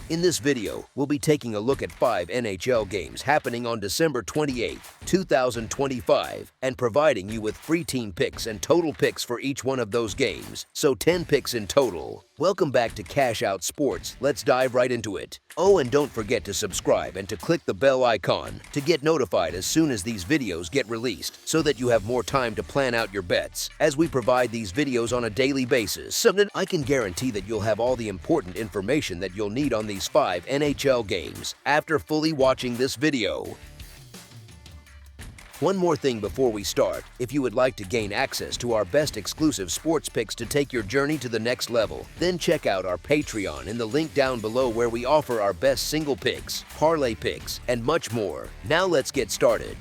In this video, we'll be taking a look at 5 NHL games happening on December 28, 2025, and providing you with free team picks and total picks for each one of those games, so 10 picks in total. Welcome back to Cash Out Sports. Let's dive right into it. Oh, and don't forget to subscribe and to click the bell icon to get notified as soon as these videos get released, so that you have more time to plan out your bets, as we provide these videos on a daily basis. So I can guarantee that you'll have all the important information that you'll need on these 5 NHL games after fully watching this video. One more thing before we start. If you would like to gain access to our best exclusive sports picks to take your journey to the next level, then check out our Patreon in the link down below, where we offer our best single picks, parlay picks, and much more. Now let's get started.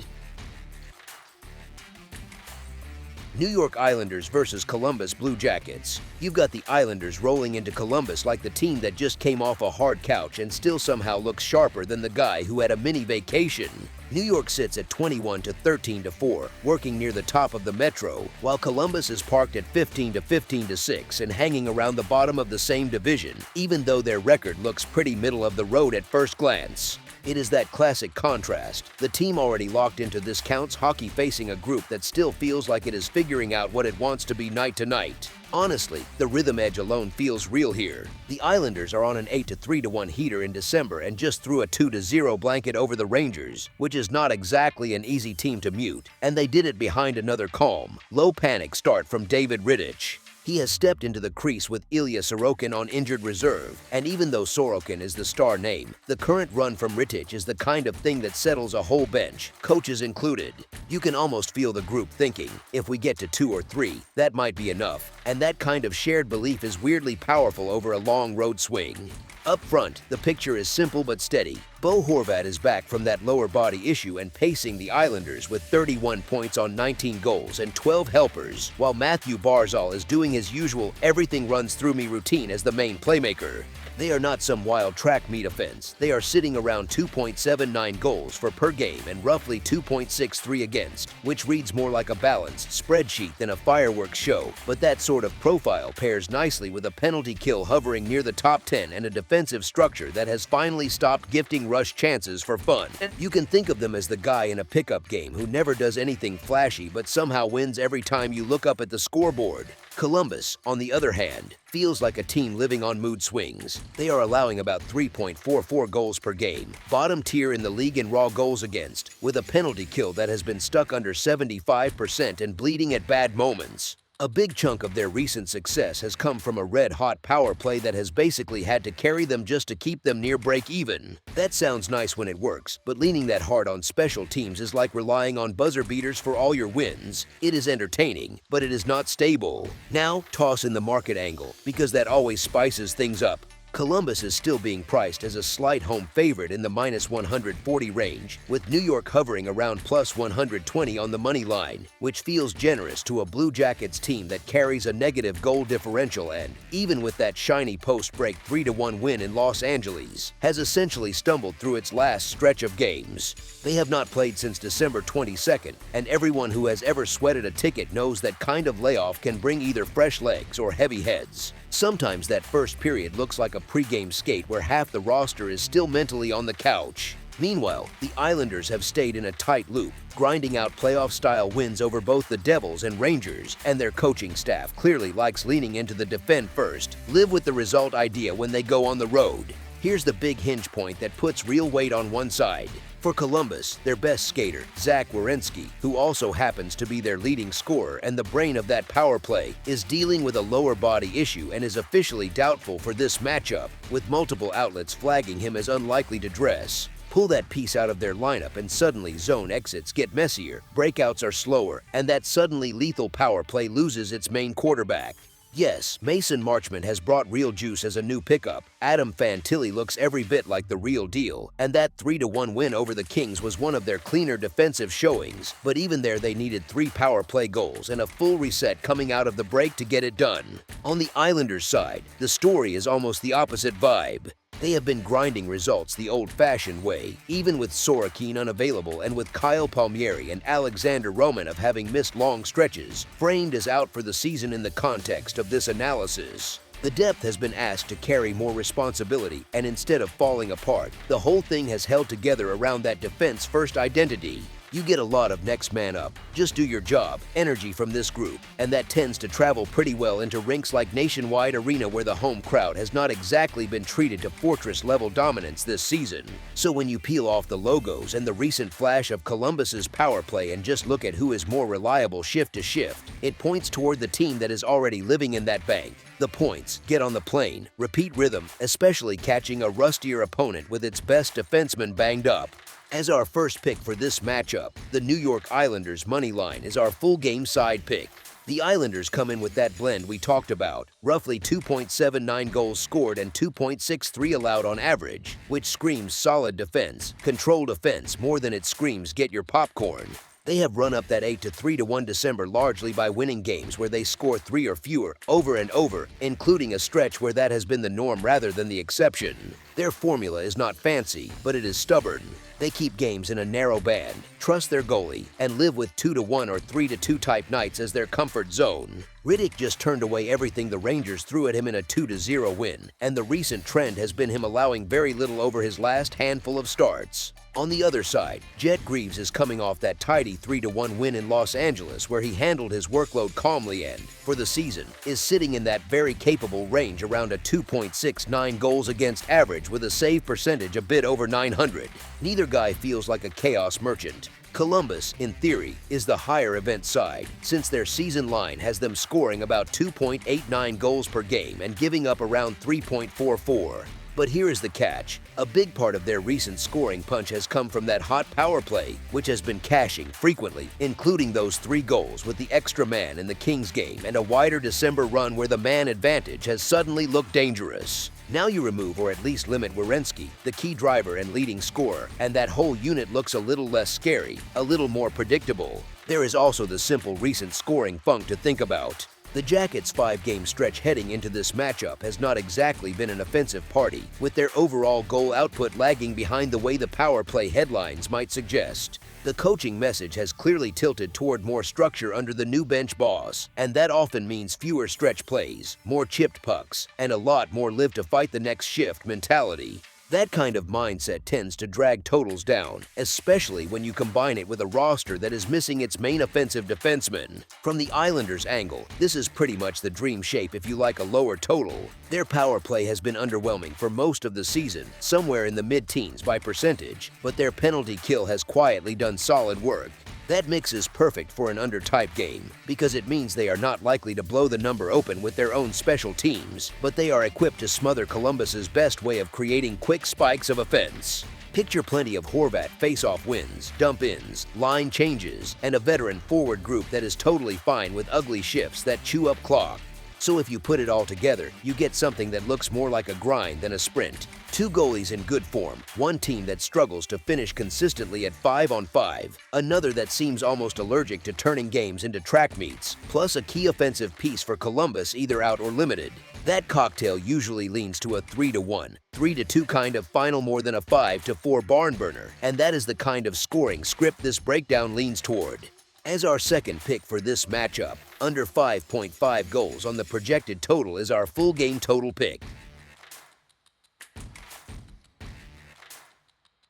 New York Islanders versus Columbus Blue Jackets. You've got the Islanders rolling into Columbus like the team that just came off a hard couch and still somehow looks sharper than the guy who had a mini vacation. New York sits at 21-13-4, working near the top of the Metro, while Columbus is parked at 15-15-6 and hanging around the bottom of the same division, even though their record looks pretty middle of the road at first glance. It is that classic contrast. The team already locked into this counts hockey facing a group that still feels like it is figuring out what it wants to be night to night. Honestly, the rhythm edge alone feels real here. The Islanders are on an 8-3-1 heater in December and just threw a 2-0 blanket over the Rangers, which is not exactly an easy team to mute, and they did it behind another calm, low panic start from David Rittich. He has stepped into the crease with Ilya Sorokin on injured reserve, and even though Sorokin is the star name, the current run from Rittich is the kind of thing that settles a whole bench, coaches included. You can almost feel the group thinking, if we get to 2 or 3, that might be enough, and that kind of shared belief is weirdly powerful over a long road swing. Up front, the picture is simple but steady. Bo Horvat is back from that lower body issue and pacing the Islanders with 31 points on 19 goals and 12 helpers, while Matthew Barzal is doing his usual everything runs through me routine as the main playmaker. They are not some wild track meet offense. They are sitting around 2.79 goals for per game and roughly 2.63 against, which reads more like a balanced spreadsheet than a fireworks show, but that sort of profile pairs nicely with a penalty kill hovering near the top 10 and a defensive structure that has finally stopped gifting rush chances for fun. You can think of them as the guy in a pickup game who never does anything flashy but somehow wins every time you look up at the scoreboard. Columbus, on the other hand, feels like a team living on mood swings. They are allowing about 3.44 goals per game, bottom tier in the league in raw goals against, with a penalty kill that has been stuck under 75% and bleeding at bad moments. A big chunk of their recent success has come from a red-hot power play that has basically had to carry them just to keep them near break-even. That sounds nice when it works, but leaning that hard on special teams is like relying on buzzer beaters for all your wins. It is entertaining, but it is not stable. Now, toss in the market angle, because that always spices things up. Columbus is still being priced as a slight home favorite in the -140 range, with New York hovering around +120 on the money line, which feels generous to a Blue Jackets team that carries a negative goal differential and, even with that shiny post-break 3-1 win in Los Angeles, has essentially stumbled through its last stretch of games. They have not played since December 22nd, and everyone who has ever sweated a ticket knows that kind of layoff can bring either fresh legs or heavy heads. Sometimes that first period looks like a pregame skate where half the roster is still mentally on the couch. Meanwhile, the Islanders have stayed in a tight loop, grinding out playoff-style wins over both the Devils and Rangers, and their coaching staff clearly likes leaning into the defend first, live with the result idea when they go on the road. Here's the big hinge point that puts real weight on one side. For Columbus, their best skater, Zach Werenski, who also happens to be their leading scorer and the brain of that power play, is dealing with a lower body issue and is officially doubtful for this matchup, with multiple outlets flagging him as unlikely to dress. Pull that piece out of their lineup and suddenly zone exits get messier, breakouts are slower, and that suddenly lethal power play loses its main quarterback. Yes, Mason Marchment has brought real juice as a new pickup. Adam Fantilli looks every bit like the real deal, and that 3-1 win over the Kings was one of their cleaner defensive showings, but even there they needed 3 power play goals and a full reset coming out of the break to get it done. On the Islanders' side, the story is almost the opposite vibe. They have been grinding results the old-fashioned way, even with Sorokin unavailable and with Kyle Palmieri and Alexander Romanov having missed long stretches, framed as out for the season in the context of this analysis. The depth has been asked to carry more responsibility, and instead of falling apart, the whole thing has held together around that defense-first identity. You get a lot of next man up, just do your job, energy from this group, and that tends to travel pretty well into rinks like Nationwide Arena, where the home crowd has not exactly been treated to fortress-level dominance this season. So when you peel off the logos and the recent flash of Columbus's power play and just look at who is more reliable shift to shift, it points toward the team that is already living in that bank. The points, get on the plane, repeat rhythm, especially catching a rustier opponent with its best defenseman banged up. As our first pick for this matchup, the New York Islanders money line is our full game side pick. The Islanders come in with that blend we talked about, roughly 2.79 goals scored and 2.63 allowed on average, which screams solid defense, controlled offense more than it screams get your popcorn. They have run up that 8-3-1 December largely by winning games where they score 3 or fewer over and over, including a stretch where that has been the norm rather than the exception. Their formula is not fancy, but it is stubborn. They keep games in a narrow band, trust their goalie, and live with 2-1 or 3-2 type nights as their comfort zone. Riddick just turned away everything the Rangers threw at him in a 2-0 win, and the recent trend has been him allowing very little over his last handful of starts. On the other side, Jet Greaves is coming off that tidy 3-1 win in Los Angeles where he handled his workload calmly and, for the season, is sitting in that very capable range around a 2.69 goals against average with a save percentage a bit over 900. Neither guy feels like a chaos merchant. Columbus, in theory, is the higher event side, since their season line has them scoring about 2.89 goals per game and giving up around 3.44. But here is the catch. A big part of their recent scoring punch has come from that hot power play, which has been cashing frequently, including those 3 goals with the extra man in the Kings game and a wider December run where the man advantage has suddenly looked dangerous. Now you remove or at least limit Werenski, the key driver and leading scorer, and that whole unit looks a little less scary, a little more predictable. There is also the simple recent scoring funk to think about. The Jackets' 5-game stretch heading into this matchup has not exactly been an offensive party, with their overall goal output lagging behind the way the power play headlines might suggest. The coaching message has clearly tilted toward more structure under the new bench boss, and that often means fewer stretch plays, more chipped pucks, and a lot more live to fight the next shift mentality. That kind of mindset tends to drag totals down, especially when you combine it with a roster that is missing its main offensive defenseman. From the Islanders' angle, this is pretty much the dream shape if you like a lower total. Their power play has been underwhelming for most of the season, somewhere in the mid-teens by percentage, but their penalty kill has quietly done solid work. That mix is perfect for an under-type game because it means they are not likely to blow the number open with their own special teams, but they are equipped to smother Columbus's best way of creating quick spikes of offense. Picture plenty of Horvat face-off wins, dump-ins, line changes, and a veteran forward group that is totally fine with ugly shifts that chew up clock. So if you put it all together, you get something that looks more like a grind than a sprint. 2 goalies in good form, one team that struggles to finish consistently at 5-on-5, another that seems almost allergic to turning games into track meets, plus a key offensive piece for Columbus either out or limited. That cocktail usually leans to a 3-1, 3-2 kind of final more than a 5-4 barn burner, and that is the kind of scoring script this breakdown leans toward. As our second pick for this matchup, under 5.5 goals on the projected total is our full game total pick.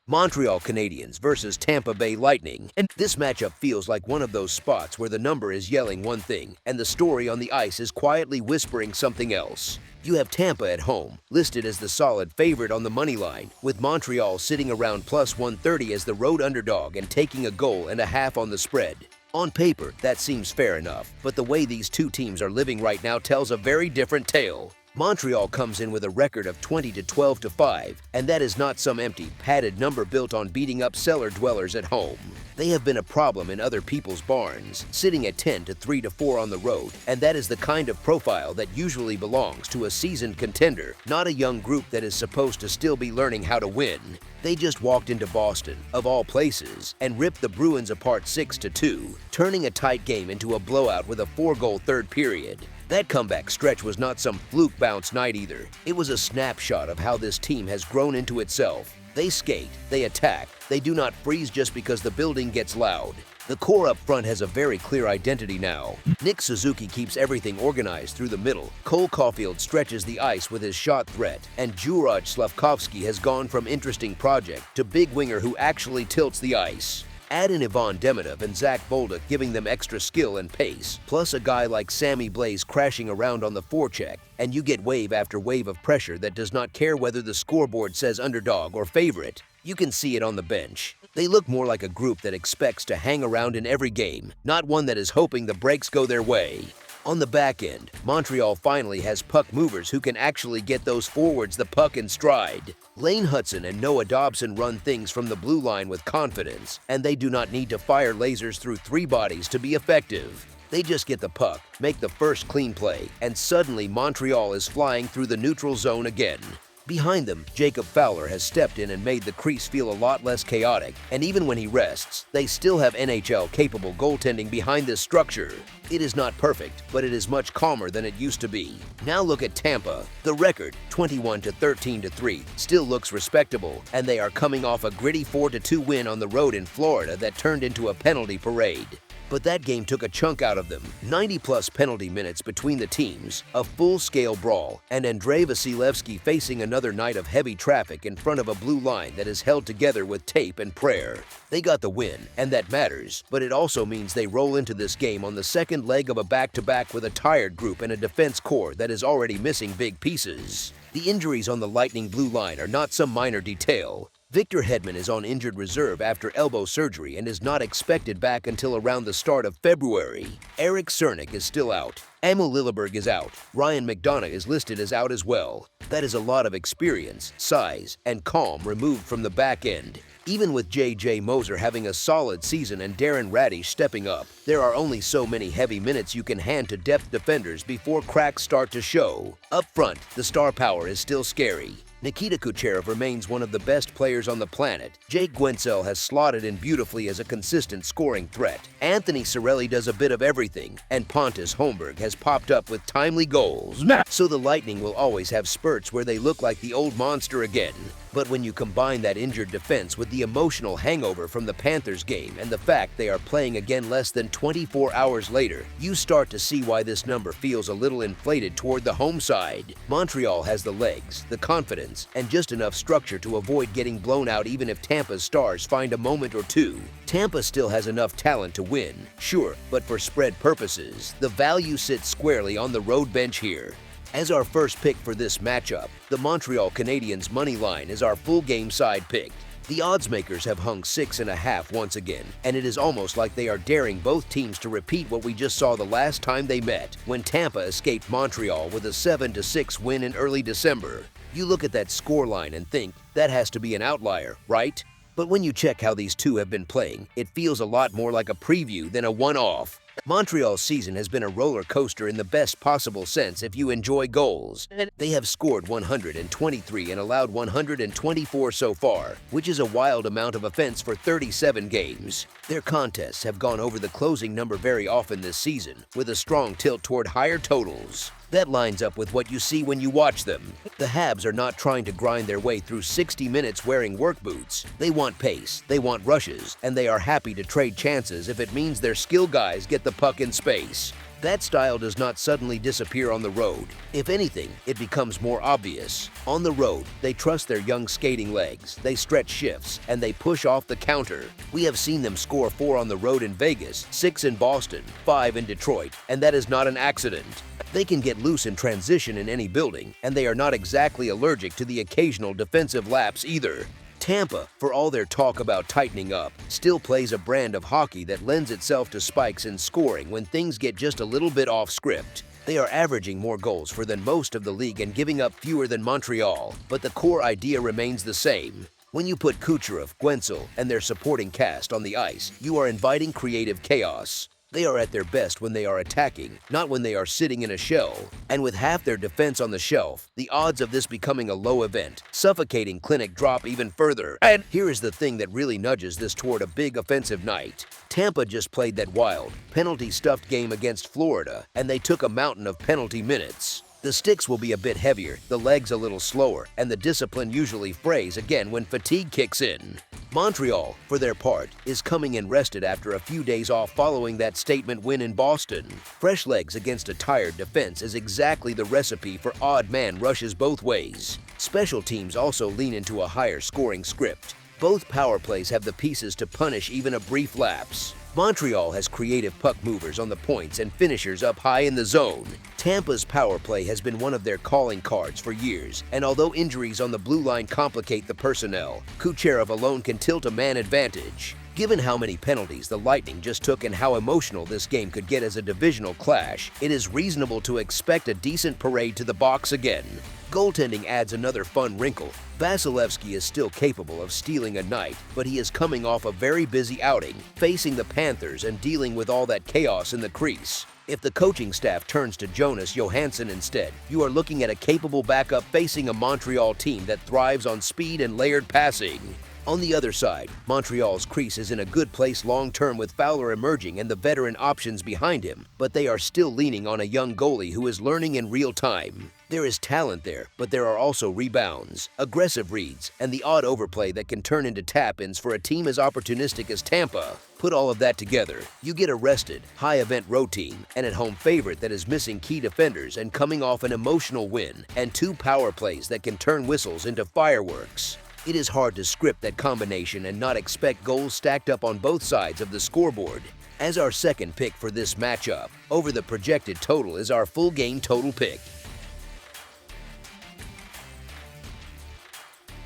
Montreal Canadiens versus Tampa Bay Lightning, and this matchup feels like one of those spots where the number is yelling one thing and the story on the ice is quietly whispering something else. You have Tampa at home, listed as the solid favorite on the money line, with Montreal sitting around plus 130 as the road underdog and taking a goal and a half on the spread. On paper, that seems fair enough, but the way these two teams are living right now tells a very different tale. Montreal comes in with a record of 20-12-5, and that is not some empty, padded number built on beating up cellar dwellers at home. They have been a problem in other people's barns, sitting at 10-3-4 on the road, and that is the kind of profile that usually belongs to a seasoned contender, not a young group that is supposed to still be learning how to win. They just walked into Boston, of all places, and ripped the Bruins apart 6-2, turning a tight game into a blowout with a 4-goal third period. That comeback stretch was not some fluke bounce night either. It was a snapshot of how this team has grown into itself. They skate, they attack, they do not freeze just because the building gets loud. The core up front has a very clear identity now. Nick Suzuki keeps everything organized through the middle, Cole Caulfield stretches the ice with his shot threat, and Juraj Slavkovsky has gone from interesting project to big winger who actually tilts the ice. Add in Ivan Demidov and Zach Bolduc giving them extra skill and pace, plus a guy like Sammy Blais crashing around on the forecheck, and you get wave after wave of pressure that does not care whether the scoreboard says underdog or favorite. You can see it on the bench. They look more like a group that expects to hang around in every game, not one that is hoping the breaks go their way. On the back end, Montreal finally has puck movers who can actually get those forwards the puck in stride. Lane Hudson and Noah Dobson run things from the blue line with confidence, and they do not need to fire lasers through three bodies to be effective. They just get the puck, make the first clean play, and suddenly Montreal is flying through the neutral zone again. Behind them, Jacob Fowler has stepped in and made the crease feel a lot less chaotic, and even when he rests, they still have NHL-capable goaltending behind this structure. It is not perfect, but it is much calmer than it used to be. Now look at Tampa. The record, 21-13-3, still looks respectable, and they are coming off a gritty 4-2 win on the road in Florida that turned into a penalty parade. But that game took a chunk out of them. 90-plus penalty minutes between the teams, a full-scale brawl, and Andrei Vasilevsky facing another night of heavy traffic in front of a blue line that is held together with tape and prayer. They got the win, and that matters, but it also means they roll into this game on the second leg of a back-to-back with a tired group and a defense core that is already missing big pieces. The injuries on the Lightning blue line are not some minor detail. Victor Hedman is on injured reserve after elbow surgery and is not expected back until around the start of February. Eric Cernak is still out. Emil Lilleberg is out. Ryan McDonough is listed as out as well. That is a lot of experience, size, and calm removed from the back end. Even with J.J. Moser having a solid season and Darren Radish stepping up, there are only so many heavy minutes you can hand to depth defenders before cracks start to show. Up front, the star power is still scary. Nikita Kucherov remains one of the best players on the planet. Jake Guentzel has slotted in beautifully as a consistent scoring threat. Anthony Cirelli does a bit of everything, and Pontus Holmberg has popped up with timely goals. So the Lightning will always have spurts where they look like the old monster again. But when you combine that injured defense with the emotional hangover from the Panthers game and the fact they are playing again less than 24 hours later, you start to see why this number feels a little inflated toward the home side. Montreal has the legs, the confidence, and just enough structure to avoid getting blown out even if Tampa's stars find a moment or two. Tampa still has enough talent to win, sure, but for spread purposes, the value sits squarely on the road bench here. As our first pick for this matchup, the Montreal Canadiens money line is our full game side pick. The odds makers have hung 6.5 once again, and it is almost like they are daring both teams to repeat what we just saw the last time they met, when Tampa escaped Montreal with a 7-6 win in early December. You look at that scoreline and think, that has to be an outlier, right? But when you check how these two have been playing, it feels a lot more like a preview than a one-off. Montreal's season has been a roller coaster in the best possible sense if you enjoy goals. They have scored 123 and allowed 124 so far, which is a wild amount of offense for 37 games. Their contests have gone over the closing number very often this season, with a strong tilt toward higher totals. That lines up with what you see when you watch them. The Habs are not trying to grind their way through 60 minutes wearing work boots. They want pace, they want rushes, and they are happy to trade chances if it means their skill guys get the puck in space. That style does not suddenly disappear on the road. If anything, it becomes more obvious. On the road, they trust their young skating legs, they stretch shifts, and they push off the counter. We have seen them score 4 on the road in Vegas, 6 in Boston, 5 in Detroit, and that is not an accident. They can get loose in transition in any building, and they are not exactly allergic to the occasional defensive lapse either. Tampa, for all their talk about tightening up, still plays a brand of hockey that lends itself to spikes in scoring when things get just a little bit off script. They are averaging more goals for than most of the league and giving up fewer than Montreal, but the core idea remains the same. When you put Kucherov, Guentzel, and their supporting cast on the ice, you are inviting creative chaos. They are at their best when they are attacking, not when they are sitting in a shell. And with half their defense on the shelf, the odds of this becoming a low event, suffocating clinic drop even further. And here is the thing that really nudges this toward a big offensive night. Tampa just played that wild, penalty-stuffed game against Florida, and they took a mountain of penalty minutes. The sticks will be a bit heavier, the legs a little slower, and the discipline usually frays again when fatigue kicks in. Montreal, for their part, is coming in rested after a few days off following that statement win in Boston. Fresh legs against a tired defense is exactly the recipe for odd man rushes both ways. Special teams also lean into a higher scoring script. Both power plays have the pieces to punish even a brief lapse. Montreal has creative puck movers on the points and finishers up high in the zone. Tampa's power play has been one of their calling cards for years, and although injuries on the blue line complicate the personnel, Kucherov alone can tilt a man advantage. Given how many penalties the Lightning just took and how emotional this game could get as a divisional clash, it is reasonable to expect a decent parade to the box again. Goaltending adds another fun wrinkle. Vasilevsky is still capable of stealing a night, but he is coming off a very busy outing, facing the Panthers and dealing with all that chaos in the crease. If the coaching staff turns to Jonas Johansson instead, you are looking at a capable backup facing a Montreal team that thrives on speed and layered passing. On the other side, Montreal's crease is in a good place long-term with Fowler emerging and the veteran options behind him, but they are still leaning on a young goalie who is learning in real time. There is talent there, but there are also rebounds, aggressive reads, and the odd overplay that can turn into tap-ins for a team as opportunistic as Tampa. Put all of that together, you get a rested, high-event road team, and at-home favorite that is missing key defenders and coming off an emotional win, and two power plays that can turn whistles into fireworks. It is hard to script that combination and not expect goals stacked up on both sides of the scoreboard. As our second pick for this matchup, over the projected total is our full game total pick.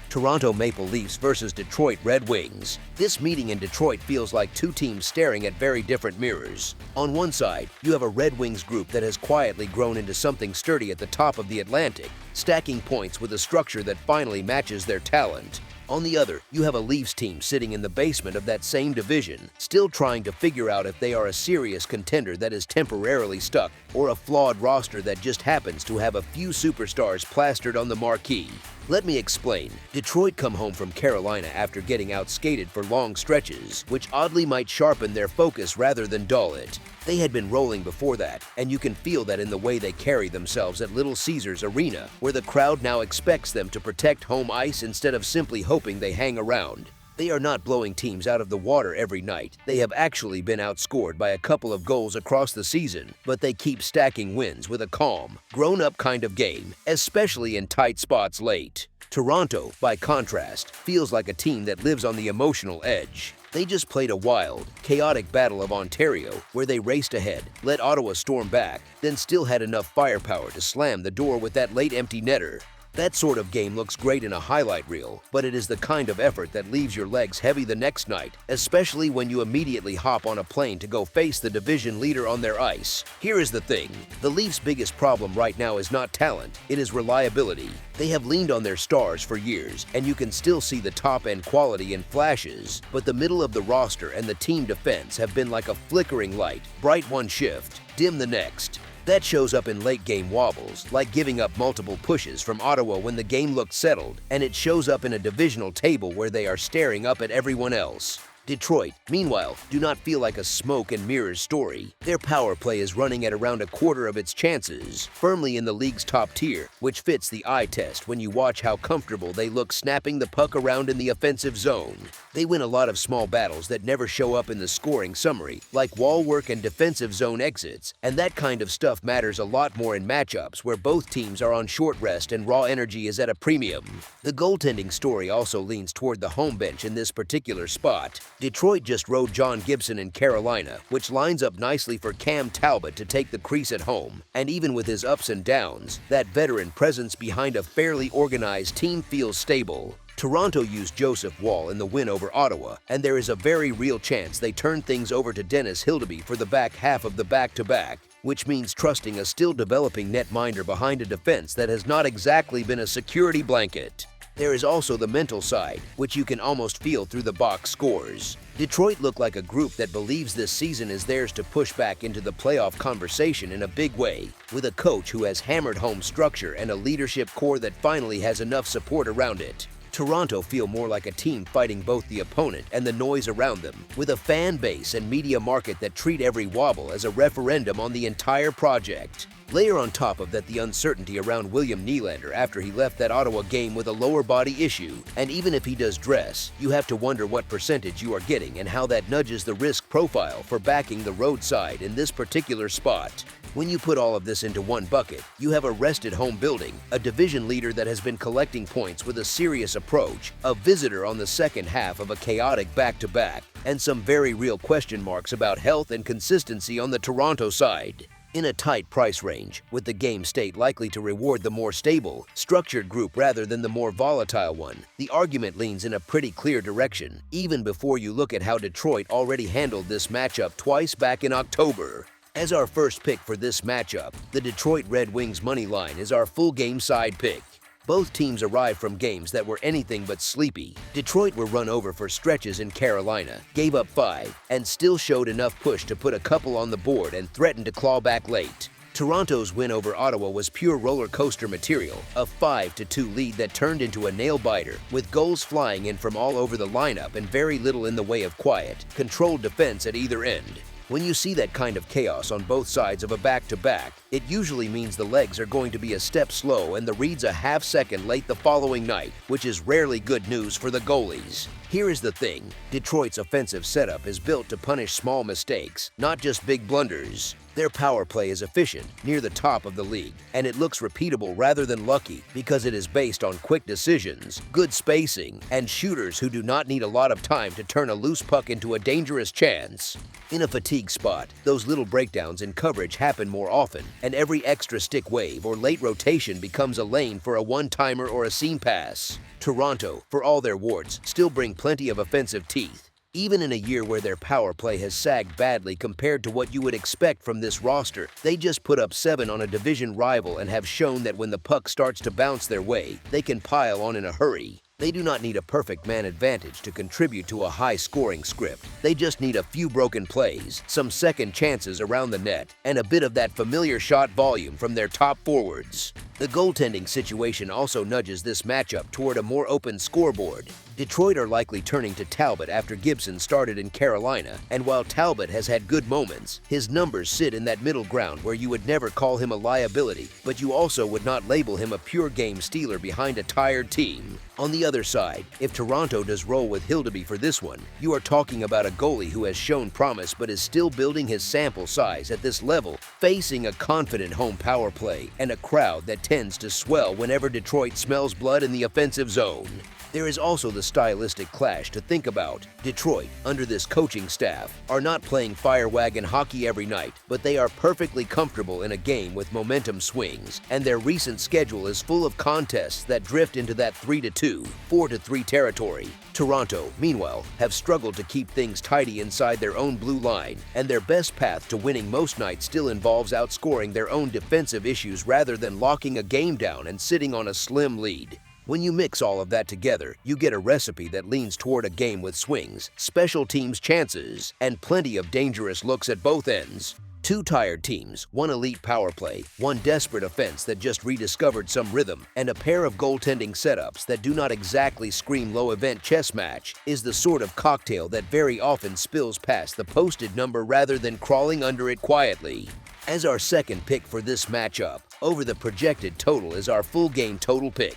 Toronto Maple Leafs versus Detroit Red Wings. This meeting in Detroit feels like two teams staring at very different mirrors. On one side, you have a Red Wings group that has quietly grown into something sturdy at the top of the Atlantic, stacking points with a structure that finally matches their talent. On the other, you have a Leafs team sitting in the basement of that same division, still trying to figure out if they are a serious contender that is temporarily stuck or a flawed roster that just happens to have a few superstars plastered on the marquee. Let me explain. Detroit come home from Carolina after getting outskated for long stretches, which oddly might sharpen their focus rather than dull it. They had been rolling before that, and you can feel that in the way they carry themselves at Little Caesars Arena, where the crowd now expects them to protect home ice instead of simply hoping they hang around. They are not blowing teams out of the water every night. They have actually been outscored by a couple of goals across the season, but they keep stacking wins with a calm, grown-up kind of game, especially in tight spots late. Toronto, by contrast, feels like a team that lives on the emotional edge. They just played a wild, chaotic battle of Ontario where they raced ahead, let Ottawa storm back, then still had enough firepower to slam the door with that late empty netter. That sort of game looks great in a highlight reel, but it is the kind of effort that leaves your legs heavy the next night, especially when you immediately hop on a plane to go face the division leader on their ice. Here is the thing. The Leafs' biggest problem right now is not talent, it is reliability. They have leaned on their stars for years, and you can still see the top-end quality in flashes, but the middle of the roster and the team defense have been like a flickering light, bright one shift, dim the next. That shows up in late-game wobbles, like giving up multiple pushes from Ottawa when the game looked settled, and it shows up in a divisional table where they are staring up at everyone else. Detroit, meanwhile, do not feel like a smoke and mirrors story. Their power play is running at around a quarter of its chances, firmly in the league's top tier, which fits the eye test when you watch how comfortable they look snapping the puck around in the offensive zone. They win a lot of small battles that never show up in the scoring summary, like wall work and defensive zone exits, and that kind of stuff matters a lot more in matchups where both teams are on short rest and raw energy is at a premium. The goaltending story also leans toward the home bench in this particular spot. Detroit just rode John Gibson in Carolina, which lines up nicely for Cam Talbot to take the crease at home, and even with his ups and downs, that veteran presence behind a fairly organized team feels stable. Toronto used Joseph Woll in the win over Ottawa, and there is a very real chance they turn things over to Dennis Hildeby for the back half of the back-to-back, which means trusting a still developing netminder behind a defense that has not exactly been a security blanket. There is also the mental side, which you can almost feel through the box scores. Detroit look like a group that believes this season is theirs to push back into the playoff conversation in a big way, with a coach who has hammered home structure and a leadership core that finally has enough support around it. Toronto feel more like a team fighting both the opponent and the noise around them, with a fan base and media market that treat every wobble as a referendum on the entire project. Layer on top of that the uncertainty around William Nylander after he left that Ottawa game with a lower body issue, and even if he does dress, you have to wonder what percentage you are getting and how that nudges the risk profile for backing the roadside in this particular spot. When you put all of this into one bucket, you have a rested home building, a division leader that has been collecting points with a serious approach, a visitor on the second half of a chaotic back-to-back, and some very real question marks about health and consistency on the Toronto side. In a tight price range, with the game state likely to reward the more stable, structured group rather than the more volatile one, the argument leans in a pretty clear direction, even before you look at how Detroit already handled this matchup twice back in October. As our first pick for this matchup, the Detroit Red Wings money line is our full game side pick. Both teams arrived from games that were anything but sleepy. Detroit were run over for stretches in Carolina, gave up 5, and still showed enough push to put a couple on the board and threatened to claw back late. Toronto's win over Ottawa was pure roller coaster material, a 5-2 lead that turned into a nail-biter, with goals flying in from all over the lineup and very little in the way of quiet, controlled defense at either end. When you see that kind of chaos on both sides of a back-to-back, it usually means the legs are going to be a step slow and the reads a half-second late the following night, which is rarely good news for the goalies. Here is the thing, Detroit's offensive setup is built to punish small mistakes, not just big blunders. Their power play is efficient, near the top of the league, and it looks repeatable rather than lucky because it is based on quick decisions, good spacing, and shooters who do not need a lot of time to turn a loose puck into a dangerous chance. In a fatigue spot, those little breakdowns in coverage happen more often, and every extra stick wave or late rotation becomes a lane for a one-timer or a seam pass. Toronto, for all their warts, still bring plenty of offensive teeth. Even in a year where their power play has sagged badly compared to what you would expect from this roster, they just put up 7 on a division rival and have shown that when the puck starts to bounce their way, they can pile on in a hurry. They do not need a perfect man advantage to contribute to a high-scoring script. They just need a few broken plays, some second chances around the net, and a bit of that familiar shot volume from their top forwards. The goaltending situation also nudges this matchup toward a more open scoreboard. Detroit are likely turning to Talbot after Gibson started in Carolina, and while Talbot has had good moments, his numbers sit in that middle ground where you would never call him a liability, but you also would not label him a pure game stealer behind a tired team. On the other side, if Toronto does roll with Hildeby for this one, you are talking about a goalie who has shown promise but is still building his sample size at this level, facing a confident home power play and a crowd that tends to swell whenever Detroit smells blood in the offensive zone. There is also the stylistic clash to think about. Detroit, under this coaching staff, are not playing fire wagon hockey every night, but they are perfectly comfortable in a game with momentum swings, and their recent schedule is full of contests that drift into that 3-2, 4-3 territory. Toronto, meanwhile, have struggled to keep things tidy inside their own blue line, and their best path to winning most nights still involves outscoring their own defensive issues rather than locking a game down and sitting on a slim lead. When you mix all of that together, you get a recipe that leans toward a game with swings, special teams chances, and plenty of dangerous looks at both ends. Two tired teams, one elite power play, one desperate offense that just rediscovered some rhythm, and a pair of goaltending setups that do not exactly scream low-event chess match is the sort of cocktail that very often spills past the posted number rather than crawling under it quietly. As our second pick for this matchup, over the projected total is our full game total pick.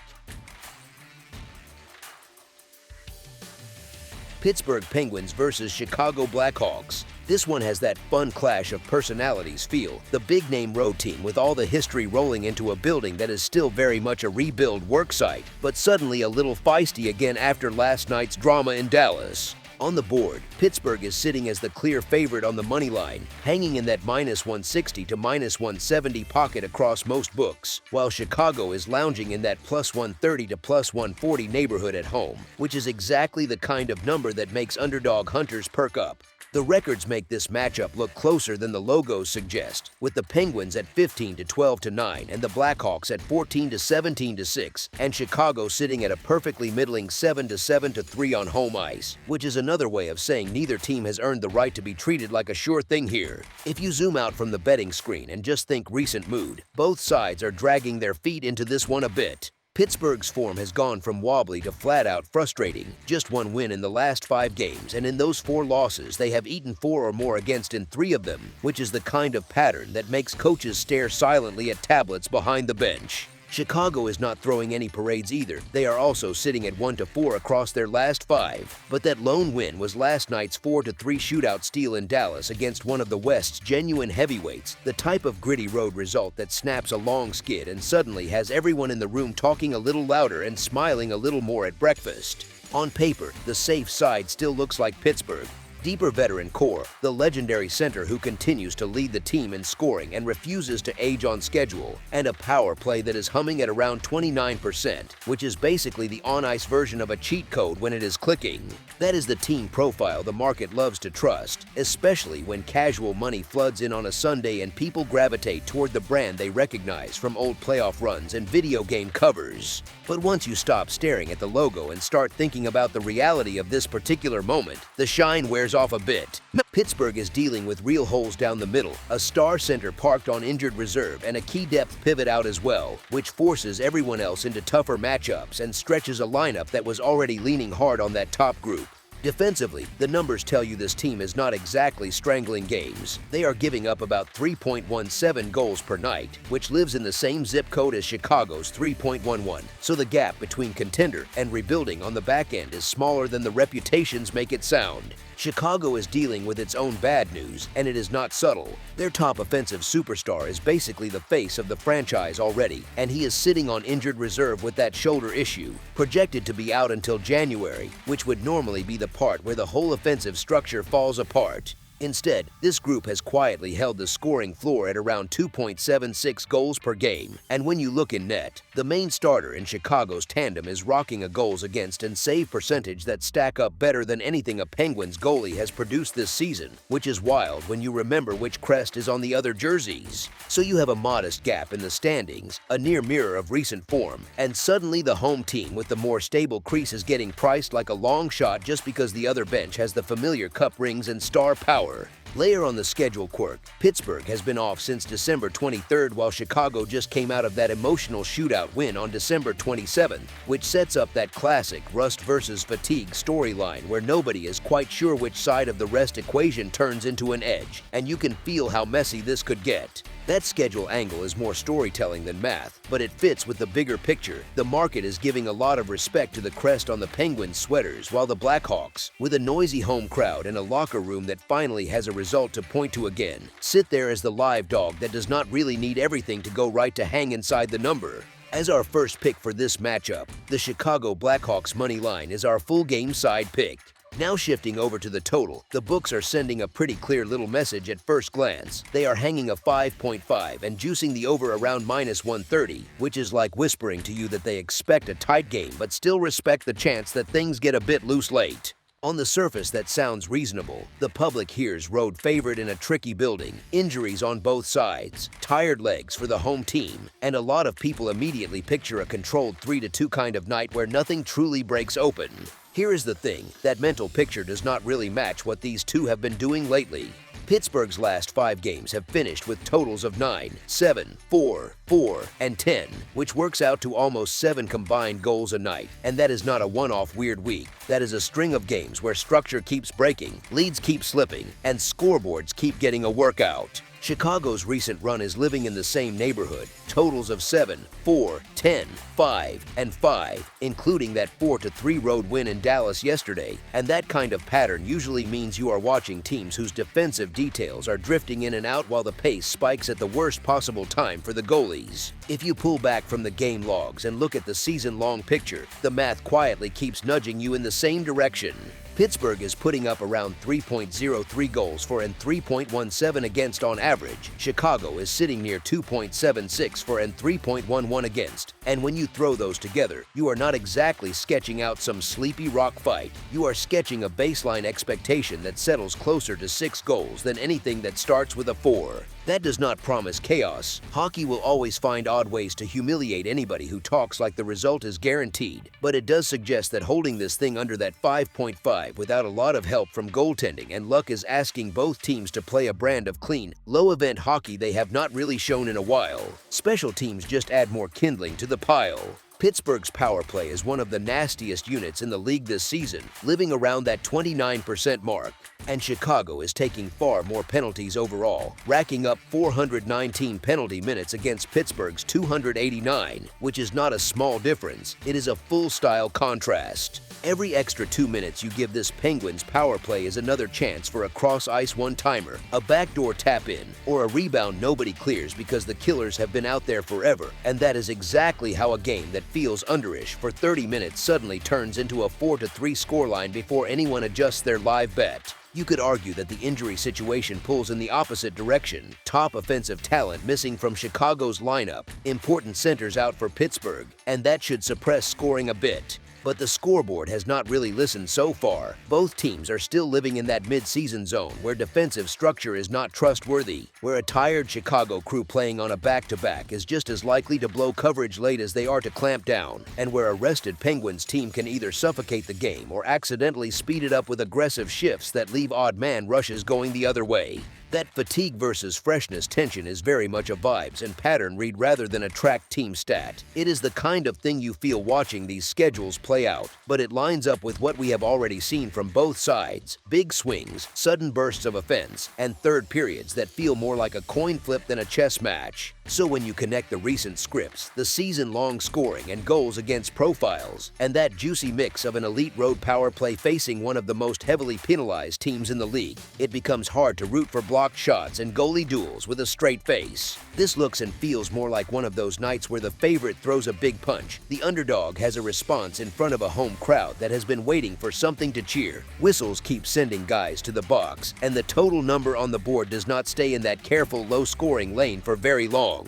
Pittsburgh Penguins versus Chicago Blackhawks. This one has that fun clash of personalities feel, the big-name road team with all the history rolling into a building that is still very much a rebuild worksite, but suddenly a little feisty again after last night's drama in Dallas. On the board, Pittsburgh is sitting as the clear favorite on the money line, hanging in that -160 to -170 pocket across most books, while Chicago is lounging in that +130 to +140 neighborhood at home, which is exactly the kind of number that makes underdog hunters perk up. The records make this matchup look closer than the logos suggest, with the Penguins at 15 to 12 to 9 and the Blackhawks at 14 to 17 to 6, and Chicago sitting at a perfectly middling 7 to 7 to 3 on home ice, which is another way of saying neither team has earned the right to be treated like a sure thing here. If you zoom out from the betting screen and just think recent mood, both sides are dragging their feet into this one a bit. Pittsburgh's form has gone from wobbly to flat-out frustrating. Just one win in the last 5 games, and in those 4 losses, they have eaten 4 or more against in 3 of them, which is the kind of pattern that makes coaches stare silently at tablets behind the bench. Chicago is not throwing any parades either. They are also sitting at 1-4 across their last 5. But that lone win was last night's 4-3 shootout steal in Dallas against one of the West's genuine heavyweights, the type of gritty road result that snaps a long skid and suddenly has everyone in the room talking a little louder and smiling a little more at breakfast. On paper, the safe side still looks like Pittsburgh. Deeper veteran core, the legendary center who continues to lead the team in scoring and refuses to age on schedule, and a power play that is humming at around 29%, which is basically the on-ice version of a cheat code when it is clicking. That is the team profile the market loves to trust, especially when casual money floods in on a Sunday and people gravitate toward the brand they recognize from old playoff runs and video game covers. But once you stop staring at the logo and start thinking about the reality of this particular moment, the shine wears off a bit. Pittsburgh is dealing with real holes down the middle, a star center parked on injured reserve, and a key depth pivot out as well, which forces everyone else into tougher matchups and stretches a lineup that was already leaning hard on that top group. Defensively, the numbers tell you this team is not exactly strangling games. They are giving up about 3.17 goals per night, which lives in the same zip code as Chicago's 3.11, so the gap between contender and rebuilding on the back end is smaller than the reputations make it sound. Chicago is dealing with its own bad news, and it is not subtle. Their top offensive superstar is basically the face of the franchise already, and he is sitting on injured reserve with that shoulder issue, projected to be out until January, which would normally be the part where the whole offensive structure falls apart. Instead, this group has quietly held the scoring floor at around 2.76 goals per game, and when you look in net, the main starter in Chicago's tandem is rocking a goals against and save percentage that stack up better than anything a Penguins goalie has produced this season, which is wild when you remember which crest is on the other jerseys. So you have a modest gap in the standings, a near mirror of recent form, and suddenly the home team with the more stable crease is getting priced like a long shot just because the other bench has the familiar cup rings and star power. Layer on the schedule quirk, Pittsburgh has been off since December 23rd, while Chicago just came out of that emotional shootout win on December 27th, which sets up that classic rust versus fatigue storyline where nobody is quite sure which side of the rest equation turns into an edge, and you can feel how messy this could get. That schedule angle is more storytelling than math, but it fits with the bigger picture. The market is giving a lot of respect to the crest on the Penguins sweaters, while the Blackhawks, with a noisy home crowd and a locker room that finally has a result to point to again, sit there as the live dog that does not really need everything to go right to hang inside the number. As our first pick for this matchup, the Chicago Blackhawks money line is our full game side pick. Now shifting over to the total, the books are sending a pretty clear little message at first glance. They are hanging a 5.5 and juicing the over around -130, which is like whispering to you that they expect a tight game but still respect the chance that things get a bit loose late. On the surface, that sounds reasonable. The public hears road favorite in a tricky building, injuries on both sides, tired legs for the home team, and a lot of people immediately picture a controlled 3-2 kind of night where nothing truly breaks open. Here is the thing, that mental picture does not really match what these two have been doing lately. Pittsburgh's last 5 games have finished with totals of 9, 7, 4, 4, and 10, which works out to almost 7 combined goals a night. And that is not a one-off weird week. That is a string of games where structure keeps breaking, leads keep slipping, and scoreboards keep getting a workout. Chicago's recent run is living in the same neighborhood, totals of 7, 4, 10, 5, and 5, including that 4-3 road win in Dallas yesterday, and that kind of pattern usually means you are watching teams whose defensive details are drifting in and out while the pace spikes at the worst possible time for the goalies. If you pull back from the game logs and look at the season-long picture, the math quietly keeps nudging you in the same direction. Pittsburgh is putting up around 3.03 goals for and 3.17 against on average. Chicago is sitting near 2.76 for and 3.11 against. And when you throw those together, you are not exactly sketching out some sleepy rock fight. You are sketching a baseline expectation that settles closer to 6 goals than anything that starts with a 4. That does not promise chaos. Hockey will always find odd ways to humiliate anybody who talks like the result is guaranteed, but it does suggest that holding this thing under that 5.5 without a lot of help from goaltending and luck is asking both teams to play a brand of clean, low-event hockey they have not really shown in a while. Special teams just add more kindling to the pile. Pittsburgh's power play is one of the nastiest units in the league this season, living around that 29% mark. And Chicago is taking far more penalties overall, racking up 419 penalty minutes against Pittsburgh's 289, which is not a small difference. It is a full-style contrast. Every extra 2 minutes you give this Penguins power play is another chance for a cross-ice one-timer, a backdoor tap-in, or a rebound nobody clears because the killers have been out there forever. And that is exactly how a game that feels underish for 30 minutes suddenly turns into a 4-3 scoreline before anyone adjusts their live bet. You could argue that the injury situation pulls in the opposite direction. Top offensive talent missing from Chicago's lineup, important centers out for Pittsburgh, and that should suppress scoring a bit. But the scoreboard has not really listened so far. Both teams are still living in that mid-season zone where defensive structure is not trustworthy, where a tired Chicago crew playing on a back-to-back is just as likely to blow coverage late as they are to clamp down, and where a rested Penguins team can either suffocate the game or accidentally speed it up with aggressive shifts that leave odd man rushes going the other way. That fatigue versus freshness tension is very much a vibes and pattern read rather than a track team stat. It is the kind of thing you feel watching these schedules play out, but it lines up with what we have already seen from both sides. Big swings, sudden bursts of offense, and third periods that feel more like a coin flip than a chess match. So when you connect the recent scripts, the season-long scoring and goals against profiles, and that juicy mix of an elite road power play facing one of the most heavily penalized teams in the league, it becomes hard to root for blocked shots and goalie duels with a straight face. This looks and feels more like one of those nights where the favorite throws a big punch, the underdog has a response in front of a home crowd that has been waiting for something to cheer. Whistles keep sending guys to the box, and the total number on the board does not stay in that careful low-scoring lane for very long.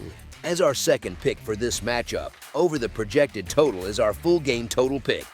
As our second pick for this matchup, over the projected total is our full game total pick.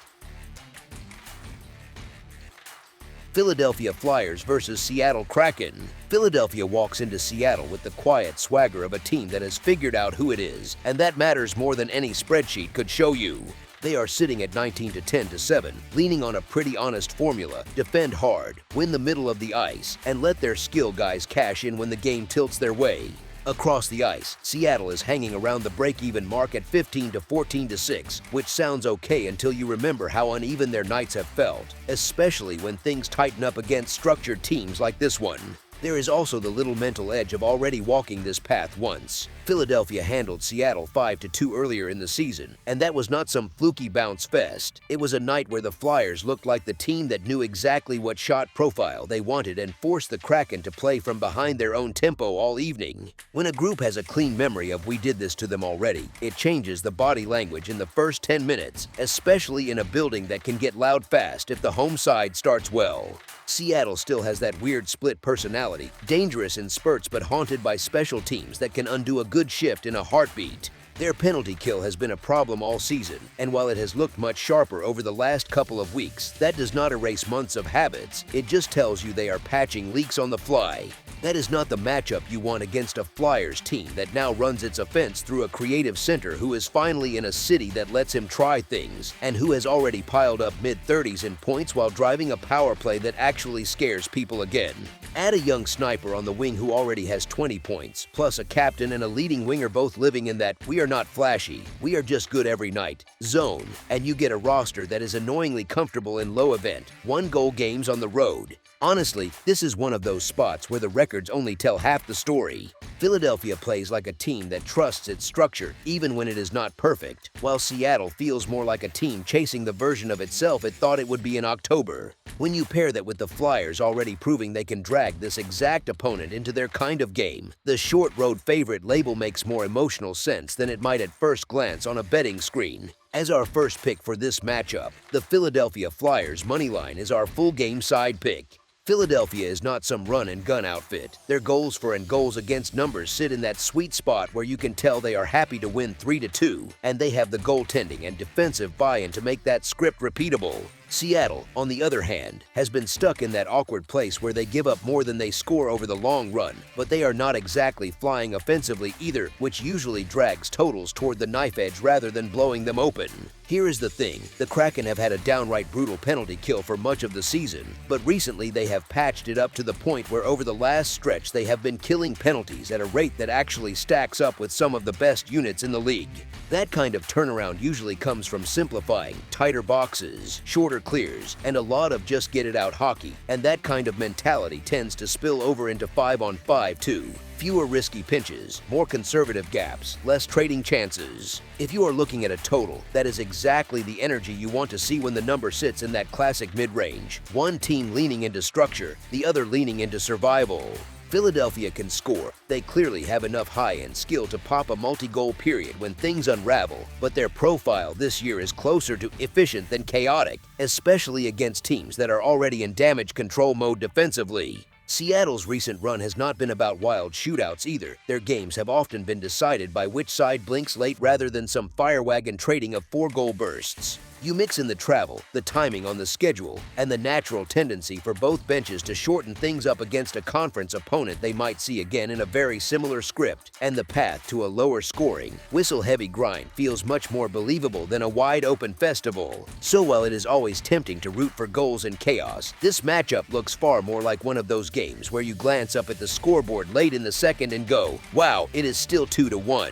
Philadelphia Flyers versus Seattle Kraken. Philadelphia walks into Seattle with the quiet swagger of a team that has figured out who it is, and that matters more than any spreadsheet could show you. They are sitting at 19-10-7, leaning on a pretty honest formula: defend hard, win the middle of the ice, and let their skill guys cash in when the game tilts their way. Across the ice, Seattle is hanging around the break-even mark at 15-14-6, which sounds okay until you remember how uneven their nights have felt, especially when things tighten up against structured teams like this one. There is also the little mental edge of already walking this path once. Philadelphia handled Seattle 5-2 earlier in the season, and that was not some fluky bounce fest. It was a night where the Flyers looked like the team that knew exactly what shot profile they wanted and forced the Kraken to play from behind their own tempo all evening. When a group has a clean memory of "we did this to them already," it changes the body language in the first 10 minutes, especially in a building that can get loud fast if the home side starts well. Seattle still has that weird split personality, dangerous in spurts but haunted by special teams that can undo a good shift in a heartbeat. Their penalty kill has been a problem all season, and while it has looked much sharper over the last couple of weeks, that does not erase months of habits. It just tells you they are patching leaks on the fly. That is not the matchup you want against a Flyers team that now runs its offense through a creative center who is finally in a city that lets him try things, and who has already piled up mid-30s in points while driving a power play that actually scares people again. Add a young sniper on the wing who already has 20 points, plus a captain and a leading winger both living in that "we are not flashy, we are just good every night" zone, and you get a roster that is annoyingly comfortable in low event, one-goal games on the road. Honestly, this is one of those spots where the records only tell half the story. Philadelphia plays like a team that trusts its structure, even when it is not perfect, while Seattle feels more like a team chasing the version of itself it thought it would be in October. When you pair that with the Flyers already proving they can drag this exact opponent into their kind of game, the short road favorite label makes more emotional sense than it might at first glance on a betting screen. As our first pick for this matchup, the Philadelphia Flyers moneyline is our full game side pick. Philadelphia is not some run-and-gun outfit. Their goals for and goals against numbers sit in that sweet spot where you can tell they are happy to win 3-2, and they have the goaltending and defensive buy-in to make that script repeatable. Seattle, on the other hand, has been stuck in that awkward place where they give up more than they score over the long run, but they are not exactly flying offensively either, which usually drags totals toward the knife edge rather than blowing them open. Here is the thing, the Kraken have had a downright brutal penalty kill for much of the season, but recently they have patched it up to the point where over the last stretch they have been killing penalties at a rate that actually stacks up with some of the best units in the league. That kind of turnaround usually comes from simplifying, tighter boxes, shorter clears, and a lot of just get it out hockey, and that kind of mentality tends to spill over into 5-on-5 too. Fewer risky pinches, more conservative gaps, less trading chances. If you are looking at a total, that is exactly the energy you want to see when the number sits in that classic mid-range. One team leaning into structure, the other leaning into survival. Philadelphia can score. They clearly have enough high-end skill to pop a multi-goal period when things unravel, but their profile this year is closer to efficient than chaotic, especially against teams that are already in damage control mode defensively. Seattle's recent run has not been about wild shootouts either. Their games have often been decided by which side blinks late rather than some firewagon trading of 4-goal bursts. You mix in the travel, the timing on the schedule, and the natural tendency for both benches to shorten things up against a conference opponent they might see again in a very similar script, and the path to a lower scoring, whistle-heavy grind feels much more believable than a wide-open festival. So while it is always tempting to root for goals and chaos, this matchup looks far more like one of those games where you glance up at the scoreboard late in the second and go, wow, it is still 2-1.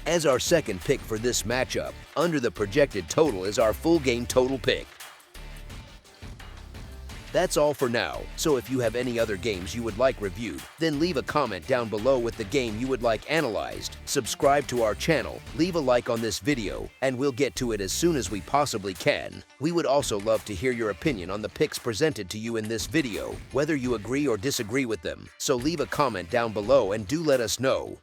As our second pick for this matchup, under the projected total is our full game total pick. That's all for now, so if you have any other games you would like reviewed, then leave a comment down below with the game you would like analyzed, subscribe to our channel, leave a like on this video, and we'll get to it as soon as we possibly can. We would also love to hear your opinion on the picks presented to you in this video, whether you agree or disagree with them, so leave a comment down below and do let us know.